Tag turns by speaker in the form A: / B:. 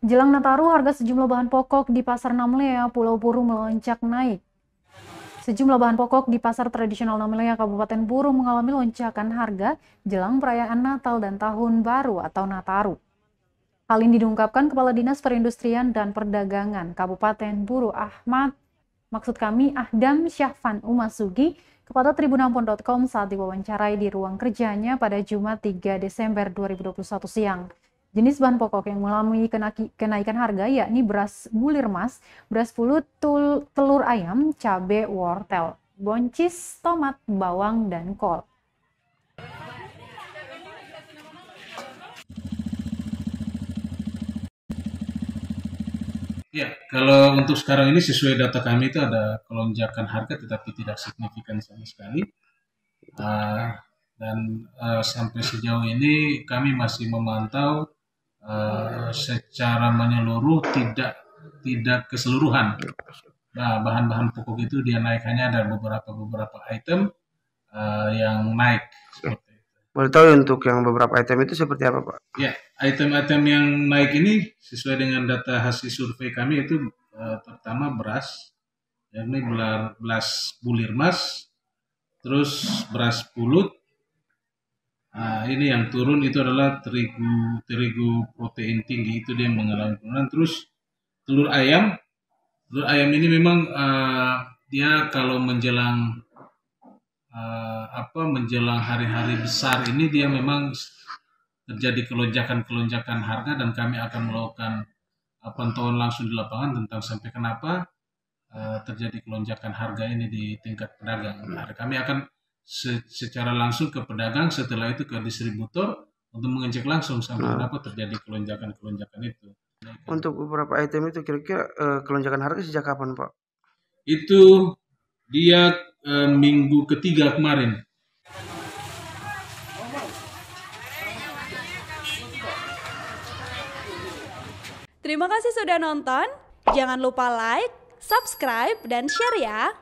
A: Jelang Nataru, harga sejumlah bahan pokok di Pasar Namlea, Pulau Buru melonjak naik. Sejumlah bahan pokok di Pasar Tradisional Namlea, Kabupaten Buru mengalami lonjakan harga jelang perayaan Natal dan Tahun Baru atau Nataru. Hal ini diungkapkan Kepala Dinas Perindustrian dan Perdagangan Kabupaten Buru Ahdam Syahfan Umasugi kepada Tribunnampon.com saat diwawancarai di ruang kerjanya pada Jumat 3 Desember 2021 siang. Jenis bahan pokok yang mengalami kenaikan harga yakni beras bulir mas, beras pulut, telur ayam, cabai, wortel, buncis, tomat, bawang, dan kol.
B: Ya, kalau untuk sekarang ini sesuai data kami itu ada kelonjakan harga tetapi tidak signifikan sama sekali. Sampai sejauh ini kami masih memantau secara menyeluruh, tidak keseluruhan. Nah, bahan-bahan pokok itu dia naik, hanya ada beberapa item yang naik. Seperti itu.
C: Boleh tahu untuk yang beberapa item itu seperti apa, Pak?
B: Ya, item-item yang naik ini sesuai dengan data hasil survei kami itu pertama beras, yakni beras bulir mas, terus beras pulut. Ini yang turun itu adalah terigu protein tinggi, itu dia mengalami penurunan. Terus telur ayam ini memang dia kalau menjelang hari-hari besar ini dia memang terjadi kelonjakan harga, dan kami akan melakukan pantauan langsung di lapangan tentang sampai kenapa terjadi kelonjakan harga ini di tingkat pedagang. Kami akan secara langsung ke pedagang, setelah itu ke distributor untuk mengecek langsung sampai kenapa terjadi kelonjakan itu.
C: Untuk beberapa item itu kira-kira kelonjakan harga sejak kapan, Pak?
B: Itu dia minggu ketiga kemarin.
D: Terima kasih sudah nonton. Jangan lupa like, subscribe, dan share ya.